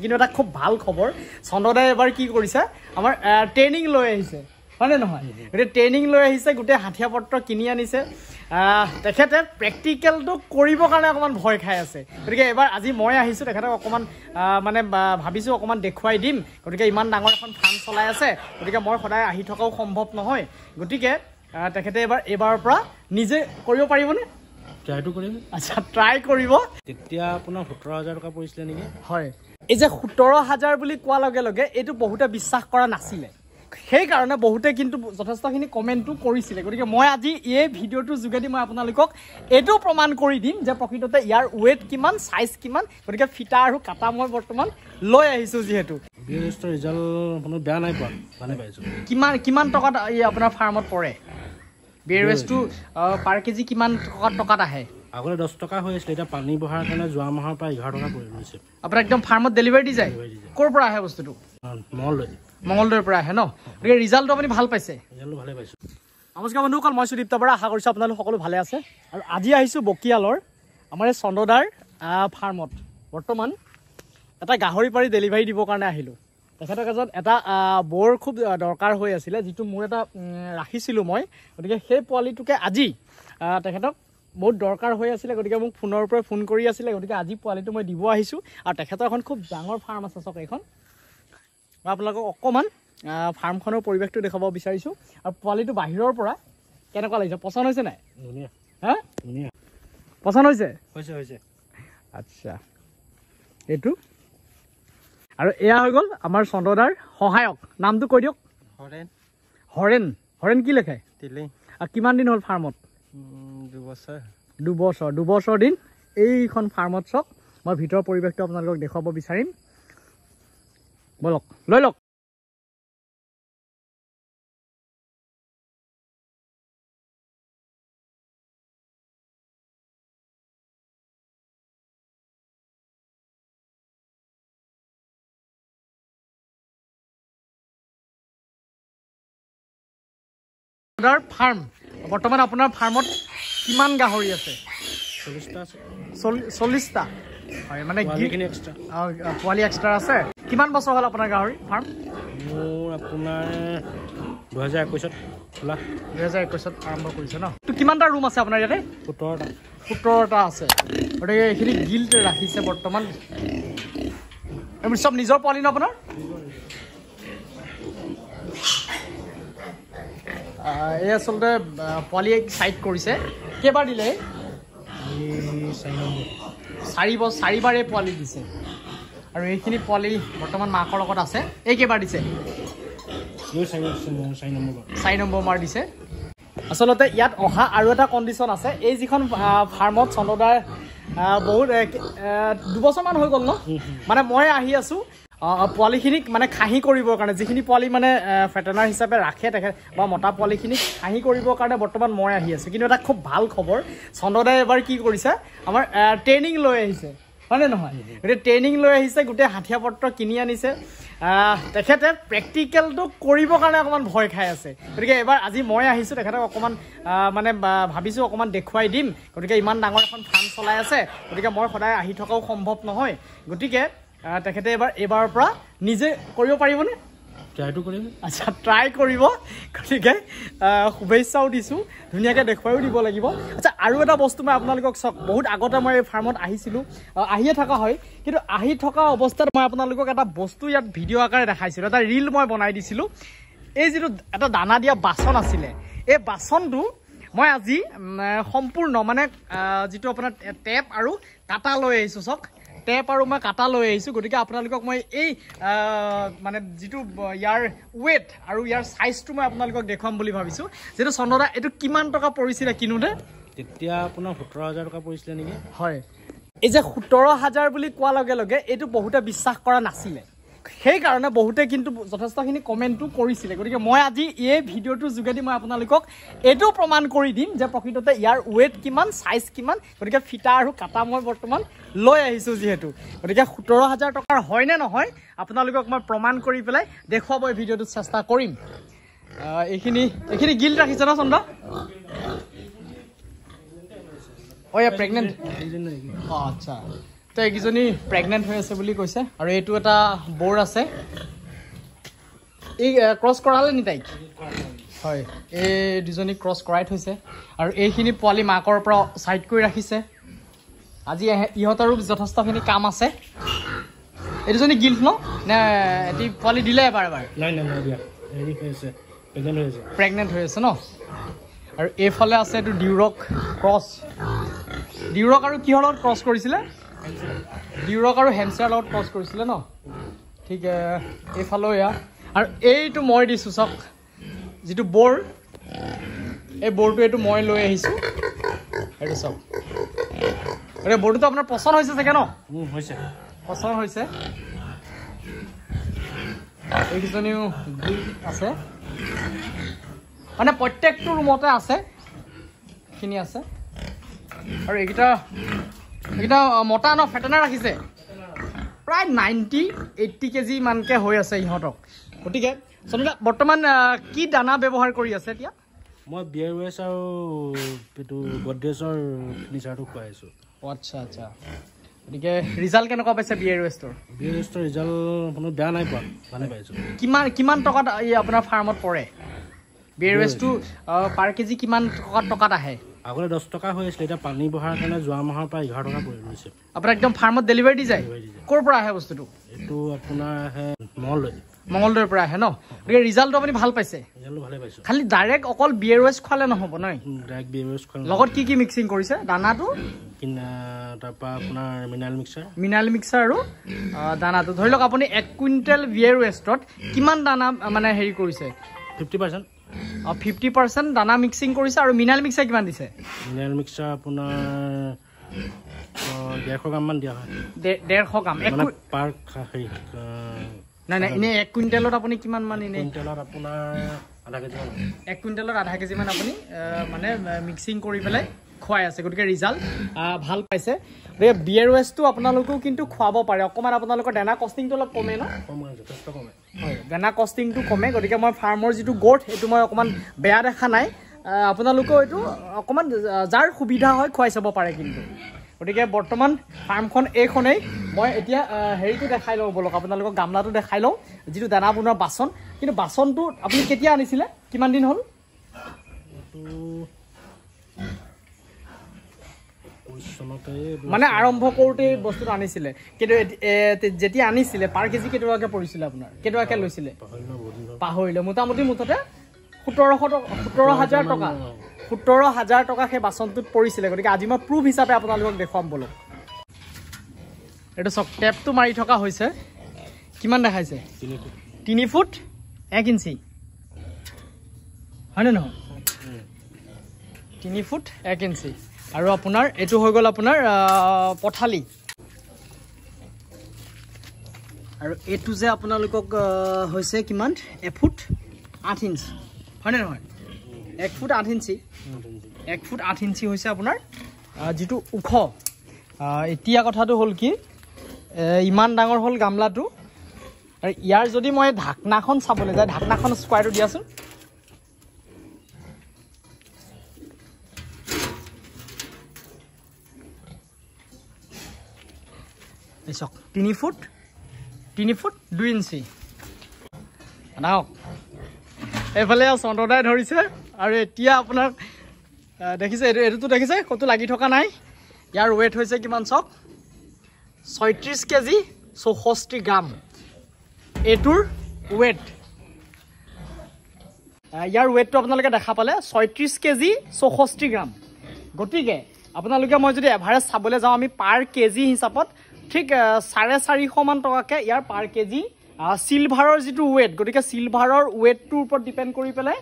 কিন্তু এটা খুব ভাল খবৰ চন্দ্ৰদাই এবাৰ কি কৰিছে আমাৰ ট্ৰেইনিং লৈ আহিছে হয়নে নহয় এটা ট্ৰেইনিং লৈ আহিছে গুটে হাঠিয়া পত্ৰ কিনি আনিছে তেখেতে প্ৰেক্টিকেলটো কৰিব কাৰণে অকমান ভয় খাই আছে গতিকে এবাৰ আজি মই আহিছো তেখেতক অকমান মানে ভাবিছো অকমান দেখুৱাই দিম গতিকে ইমান ডাঙৰ এখন ফাৰ্ম চলাই আছে গতিকে মই সদায় আহি থকাও সম্ভৱ নহয় গতিকে তেখেতে এবাৰৰ পৰা নিজে কৰিব পাৰিবনে ট্ৰাই টু কৰিম আচ্ছা ট্ৰাই কৰিব তেতিয়া আপোনাৰ 17000 টকা পৰিছিল নেকি হয় এই যে 17000 বুলি কোৱা লগে লগে এটো বহুতে বিশ্বাস কৰা নাছিলে সেই কাৰণে বহুতে কিন্তু যথেষ্টখিনি কমেন্টও কৰিছিলে গতিকে মই আজি এই ভিডিওটো যোগেদি মই আপোনালোকক এটো প্ৰমাণ কৰি দিম যে প্ৰকৃততে ইয়াৰ ওয়েট কিমান সাইজ কিমান গতিকে ফিটা আৰু কাটা মই বৰ্তমান লৈ আহিছো যেহেতু বিএছৰ ৰিজাল্ট আপোনাৰ বেয়া নাই পোৱা মানে পাইছো কিমান টকাত এই আপোনাৰ ফাৰ্মত পৰে বিএছটো পাৰ কেজি কিমান টকাত আহে আগলে 10 টকা হৈ আছিল এটা পানী বহাৰ কাৰণে যোৱা মাহৰ পৰা 11 টকা পৰি গৈছে আপোনাৰ একদম ফাৰ্মত ডেলিভাৰি দি যায় কৰ পৰা আহে বস্তুটো মঙ্গলদৈৰ পৰা আহে ন গতিকে ৰিজাল্টটো আপুনি ভাল পাইছে ৰিজাল্টটো ভালে পাইছো নমস্কাৰ বন্ধুসকল মই সুদীপ্ত বৰা আশা কৰিছো আপোনালোক সকলো ভালে আছে আৰু আজি আহিছো বকিয়ালৰ আমাৰ এই চন্দ্ৰদাৰ ফাৰ্মত বৰ্তমান এটা গাহৰি পাৰি ডেলিভাৰি দিবৰ কাৰণে আহিলো তেখেতক এজন এটা বৰ খুব দৰকাৰ হৈ আছিলে যিটো মোৰ এটা ৰাখিছিলো মই গতিকে সেই পোৱালিটোকে আজি তেখেতক বহুত দৰকাৰ হৈ আছিলে গতিকে মোক ফোনৰ পৰা ফোন কৰি আছিলে গতিকে আজি পোৱালিটো মই দিব আহিছো আৰু তেখেতৰ এখন খুব ডাঙৰ ফাৰ্ম আছে চক এইখন মই আপোনালোকক অকমান ফাৰ্মখনৰ পৰিৱেশটো দেখাব বিচাৰিছো আৰু পোৱালিটো বাহিৰৰ পৰা কেনেকুৱা লাগিছে পছন্দ হৈছে নাই ধুনীয়া হা ধুনীয়া পছন্দ হৈছে হৈছে আচ্ছা এইটো আৰু এয়া হৈ গ'ল আমাৰ চন্দ্ৰদাৰ সহায়ক নামটো কৈ দিয়ক হৰেন কি লেখে আৰু কিমান দিন হ'ল ফাৰ্মত 2 বছৰ দিন এইখন ফাৰ্মত চক মই ভিতৰৰ পৰিৱেশটো আপোনালোকক দেখুৱাব বিচাৰিম বলক লৈ লওক ফাৰ্ম বৰ্তমান আপোনাৰ ফাৰ্মত কিমান গাহৰি আছে 40টা হয় মানে পোৱালি এক্সট্ৰা আছে কিমান বছৰ হ'ল আপোনাৰ গাহৰি ফাৰ্ম মোৰ আপোনাৰ 2021 আৰম্ভ কৰিছে ন তো কিমানটা ৰুম আছে আপোনাৰ ইয়াতে 17টা আছে গতিকে এইখিনি গিল্ট ৰাখিছে বৰ্তমান চব নিজৰ পোৱালি ন আপোনাৰ এই আচলতে পোৱালি সাইড কৰিছে কেইবাৰ দিলে 4বাৰ এই পোৱালি দিছে আৰু এইখিনি পোৱালি বৰ্তমান মাকৰ লগত আছে এই কেইবাৰ দিছে 4 নম্বৰ মাৰ দিছে আচলতে ইয়াত অহা আৰু এটা কণ্ডিশ্যন আছে এই যিখন ফাৰ্মত চন্দ্ৰদাৰ বহুত 2 বছৰমান হৈ গ'ল ন মানে মই আহি আছো পোৱালিখিনিক মানে খাহি কৰিবৰ কাৰণে যিখিনি পোৱালি মানে ফেটেনাৰ হিচাপে ৰাখে তেখেত বা মতা পোৱালিখিনিক খাহি কৰিবৰ কাৰণে বৰ্তমান মই আহি আছোঁ কিন্তু এটা খুব ভাল খবৰ চন্দ্ৰদাই এবাৰ কি কৰিছে আমাৰ ট্ৰেইনিং লৈ আহিছে হয়নে নহয় গতিকে ট্ৰেইনিং লৈ আহিছে গোটেই হাঠিয়া পত্ৰ কিনি আনিছে তেখেতে প্ৰেক্টিকেলটো কৰিবৰ কাৰণে অকমান ভয় খাই আছে গতিকে এবাৰ আজি মই আহিছোঁ তেখেতক অকমান মানে ভাবিছোঁ অকমান দেখুৱাই দিম গতিকে ইমান ডাঙৰ এখন ফাৰ্ম চলাই আছে গতিকে মই সদায় আহি থকাও সম্ভৱ নহয় গতিকে তেখেতে এবাৰৰ পৰা নিজে কৰিব পাৰিবনে ট্ৰাই টু কৰিম আচ্ছা ট্ৰাই কৰিব গতিকে শুভেচ্ছাও দিছোঁ ধুনীয়াকৈ দেখুৱাইও দিব লাগিব আচ্ছা আৰু এটা বস্তু মই আপোনালোকক চাওক বহুত আগতে মই এই ফাৰ্মত আহিছিলোঁ আহিয়ে থকা হয় কিন্তু আহি থকা অৱস্থাত মই আপোনালোকক এটা বস্তু ইয়াত ভিডিঅ' আকাৰে দেখাইছিলোঁ এটা ৰীল মই বনাই দিছিলোঁ এই যিটো এটা দানা দিয়া বাচন আছিলে এই বাচনটো মই আজি সম্পূৰ্ণ মানে যিটো আপোনাৰ টেপ আৰু কাটা লৈ আহিছোঁ চাওক টেপ আৰু মই কাটা লৈ আহিছোঁ গতিকে আপোনালোকক মই এই মানে যিটো ইয়াৰ ৱেট আৰু ইয়াৰ সাইজটো মই আপোনালোকক দেখুৱাম বুলি ভাবিছোঁ যিটো চন্দ্ৰদা এইটো কিমান টকা পৰিছিলে কিনোতে তেতিয়া আপোনাৰ 17000 টকা পৰিছিল নেকি হয় এই যে 17000 বুলি কোৱা লগে লগে এইটো বহুতে বিশ্বাস কৰা নাছিলে সেই কাৰণে বহুতে কিন্তু যথেষ্টখিনি কমেন্টও কৰিছিলে গতিকে মই আজি এই ভিডিওটোৰ যোগেদি মই আপোনালোকক এটো প্ৰমাণ কৰি দিম যে প্ৰকৃততে ইয়াৰ ওয়েট কিমান সাইজ কিমান গতিকে ফিটা আৰু কাটা মই বৰ্তমান লৈ আহিছো যেহেতু গতিকে 17000 টকাৰ হয় নে নহয় আপোনালোকক মই প্ৰমাণ কৰি পেলাই দেখুৱাব এই ভিডিওটোত চেষ্টা কৰিম এইখিনি গিল্ট ৰাখিছে না চন্দ্ৰ Oh, yeah, pregnant. Oh, acha. তো এইকেইজনী প্ৰেগনেণ্ট হৈ আছে বুলি কৈছে আৰু এইটো এটা বৰ আছে এই ক্ৰছ কৰালে নি তাইক হয় এই দুজনী ক্ৰছ কৰাই থৈছে আৰু এইখিনি পোৱালি মাকৰ পৰা ছাইড কৰি ৰাখিছে আজি ইহঁতৰো যথেষ্টখিনি কাম আছে এই দুজনী গিল্ট ন নে এটি পোৱালি দিলে এবাৰ নাই দিয়া হেৰি হৈছে প্ৰেগনেণ্ট হৈ আছে ন আৰু এইফালে আছে এইটো ডিউৰক ক্ৰছ ডিউৰক আৰু কিহৰ লগত ক্ৰছ কৰিছিলে ডিউৰক আৰু হেমষ্টাৰৰ লগত ক্ৰছ কৰিছিলে ন ঠিক এইফালেও এয়া আৰু এইটো মই দিছোঁ চাওক যিটো বৰ এই বৰটো এইটো মই লৈ আহিছোঁ এইটো চাওক এই বৰটোতো আপোনাৰ পচন্দ হৈছে চাগে ন হৈছে পচন্দ হৈছে এইকেইজনীও আছে মানে প্ৰত্যেকটো ৰুমতে আছে এইখিনি আছে আৰু এইকেইটা মতা ন ফেটেনা ৰাখিছে প্ৰায় 90-80 কেজি মানকৈ হৈ আছে ইহঁতক গতিকে চন্দা বৰ্তমান কি দানা ব্যৱহাৰ কৰি আছে এতিয়া মই BRS আৰু এইটো গডৰেজৰ ফিনিচাৰটো খুৱাই আছোঁ আচ্ছা গতিকে ৰিজাল্ট কেনেকুৱা পাইছে BRSটোৰ ৰিজাল্ট কোনো বেয়া নাই পোৱা ভালে পাইছোঁ কিমান টকাত এই আপোনাৰ ফাৰ্মত পৰে BRSটো পাৰ কেজি কিমান টকাত আহে আগতে 10 টকা হৈ আছিলে এতিয়া পানী বহাৰ কাৰণে যোৱা মাহৰ পৰা 11 টকা পৰি গৈছে আপোনাৰ একদম ফাৰ্মত ডেলিভাৰী দি যায় ক'ৰ পৰা আহে বস্তুটো এইটো আপোনাৰ আহে মঙলদৈৰ পৰা আহে ন গতিকে ৰিজাল্টটো আপুনি ভাল পাইছে ৰিজাল্টটো ভালে পাইছোঁ খালি ডাইৰেক্ট অকল BRS খোৱালে নহ'ব নহয় ডাইৰেক্ট BRS খোৱালে লগত কি মিক্সিং কৰিছে দানাটো তাৰপৰা আপোনাৰ মিনাৰেল মিক্সাৰ আৰু দানাটো ধৰি লওক আপুনি 1 কুইণ্টেল BRSত কিমান দানা মানে হেৰি কৰিছে 50% 50% দানা মিক্সিং কৰিছে আৰু মিনাৰেল মিক্সাৰ কিমান দিছে মিনাৰেল মিক্সাৰ আপোনাৰ 150 গ্ৰামমান দিয়া হয় 150 গ্ৰাম পাৰ হেৰি নাই এনে 1 কুইণ্টেলত আপুনি কিমান মান এনে কুইণ্টেলত আপোনাৰ আধা কেজি 1 কুইণ্টেলত আধা কেজি মান আপুনি মানে মিক্সিং কৰি পেলাই খুৱাই আছে গতিকে ৰিজাল্ট ভাল পাইছে গতিকে BRSটো আপোনালোকেও কিন্তু খুৱাব পাৰে অকণমান আপোনালোকৰ দানা কষ্টিংটো অলপ কমে ন যথেষ্ট কমে হয় দানা কষ্টিংটো কমে গতিকে মই ফাৰ্মৰ যিটো গ্ৰ'থ সেইটো মই অকণমান বেয়া দেখা নাই আপোনালোকেও এইটো অকণমান যাৰ সুবিধা হয় খুৱাই চাব পাৰে কিন্তু গতিকে বৰ্তমান ফাৰ্মখন এইখনেই মই এতিয়া হেৰিটো দেখাই লওঁ বলক আপোনালোকক গামলাটো দেখাই লওঁ যিটো দানা বনোৱা বাচন কিন্তু বাচনটো আপুনি কেতিয়া আনিছিলে কিমান দিন হ'ল মানে আৰম্ভ কৰোঁতে বস্তুটো আনিছিলে কিন্তু যেতিয়া আনিছিলে পাৰ কেজি কেইটকাকৈ পৰিছিলে আপোনাৰ কেইটকাকৈ লৈছিলে পাহৰিলে মুঠতে 17,000 টকা সেই বাচনটোত পৰিছিলে গতিকে আজি মই প্ৰুফ হিচাপে আপোনালোকক দেখুৱাম বলক এইটো চাওক টেপটো মাৰি থকা হৈছে কিমান দেখাইছে 3 ফুট 1 ইঞ্চি হয়নে নহয় 3 ফুট 1 ইঞ্চি আৰু আপোনাৰ এইটো হৈ গ'ল আপোনাৰ পথালি আৰু এইটো যে আপোনালোকক হৈছে কিমান 1 ফুট 8 ইঞ্চি হয়নে নহয় 1 ফুট 8 ইঞ্চি 1 ফুট 8 ইঞ্চি হৈছে আপোনাৰ যিটো ওখ এতিয়া কথাটো হ'ল কি ইমান ডাঙৰ হ'ল গামলাটো আৰু ইয়াৰ যদি মই ঢাকনাখন চাবলৈ যায় ঢাকনাখন স্কোৱাৰটো দিয়াচোন চাওক 3 ফুট 2 ইঞ্চি নাহক এইফালে চন্দ্ৰদাই ধৰিছে আৰু এতিয়া আপোনাক দেখিছে এইটোতো দেখিছে ক'তো লাগি থকা নাই ইয়াৰ ৱেইট হৈছে কিমান চাওক 36 কেজি 64 গ্ৰাম এইটোৰ ৱেইট ইয়াৰ ৱেইটটো আপোনালোকে দেখা পালে 36 কেজি 64 গ্ৰাম গতিকে আপোনালোকে মই যদি এভাৰেজ চাবলৈ যাওঁ আমি পাৰ কেজি হিচাপত ঠিক 450 মান টকাকৈ ইয়াৰ পাৰ কেজি সিলভাৰৰ যিটো ৱেট গতিকে সিলভাৰৰ ৱেটটোৰ ওপৰত ডিপেণ্ড কৰি পেলাই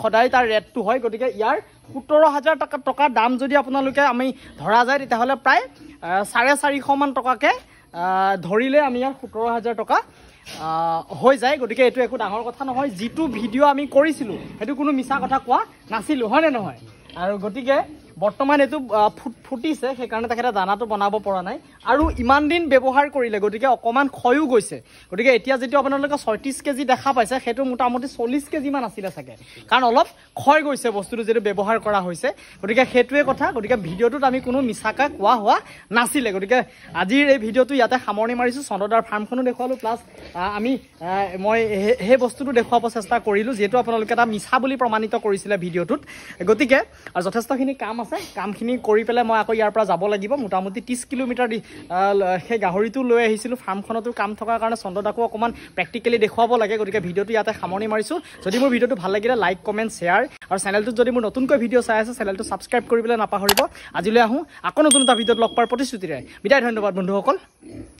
সদায় তাৰ ৰেটটো হয় গতিকে ইয়াৰ 17,000 টকা দাম যদি আপোনালোকে আমি ধৰা যায় তেতিয়াহ'লে প্ৰায় 450 মান টকাকৈ ধৰিলে আমি ইয়াৰ 17,000 টকা হৈ যায় গতিকে এইটো একো ডাঙৰ কথা নহয় যিটো ভিডিঅ' আমি কৰিছিলোঁ সেইটো কোনো মিছা কথা কোৱা নাছিলোঁ হয়নে নহয় আৰু গতিকে বৰ্তমান এইটো ফুটিছে সেইকাৰণে তেখেতে দানাটো বনাব পৰা নাই আৰু ইমান দিন ব্যৱহাৰ কৰিলে গতিকে অকণমান ক্ষয়ো গৈছে গতিকে এতিয়া যিটো আপোনালোকে 36 কেজি দেখা পাইছে সেইটো মোটামুটি 40 কেজিমান আছিলে চাগে কাৰণ অলপ ক্ষয় গৈছে বস্তুটো যিটো ব্যৱহাৰ কৰা হৈছে গতিকে সেইটোৱে কথা গতিকে ভিডিঅ'টোত আমি কোনো মিছাকৈ কোৱা হোৱা নাছিলে গতিকে আজিৰ এই ভিডিঅ'টো ইয়াতে সামৰণি মাৰিছোঁ চন্দ্ৰদাৰ ফাৰ্মখনো দেখুৱালোঁ প্লাছ মই সেই বস্তুটো দেখুৱাব চেষ্টা কৰিলোঁ যিহেতু আপোনালোকে এটা মিছা বুলি প্ৰমাণিত কৰিছিলে ভিডিঅ'টোত গতিকে আৰু যথেষ্টখিনি কাম আছে কামখিনি কৰি পেলাই মই আকৌ ইয়াৰ পৰা যাব লাগিব মোটামুটি 30 কিলোমিটাৰ সেই গাহৰিটো লৈ আহিছিলোঁ ফাৰ্মখনতো কাম থকাৰ কাৰণে চন্দ্ৰদাকো অকণমান প্ৰেক্টিকেলি দেখুৱাব লাগে গতিকে ভিডিঅ'টো ইয়াতে সামৰণি মাৰিছোঁ যদি মোৰ ভিডিঅ'টো ভাল লাগিলে লাইক কমেণ্ট শ্বেয়াৰ আৰু চেনেলটোত যদি মোৰ নতুনকৈ ভিডিঅ' চাই আছে চেনেলটো ছাবস্ক্ৰাইব কৰিবলৈ নাপাহৰিব আজিলৈ আহোঁ আকৌ নতুন এটা ভিডিঅ'ত লগ পোৱাৰ প্ৰতিশ্ৰুতিৰে বিদায় ধন্যবাদ বন্ধুসকল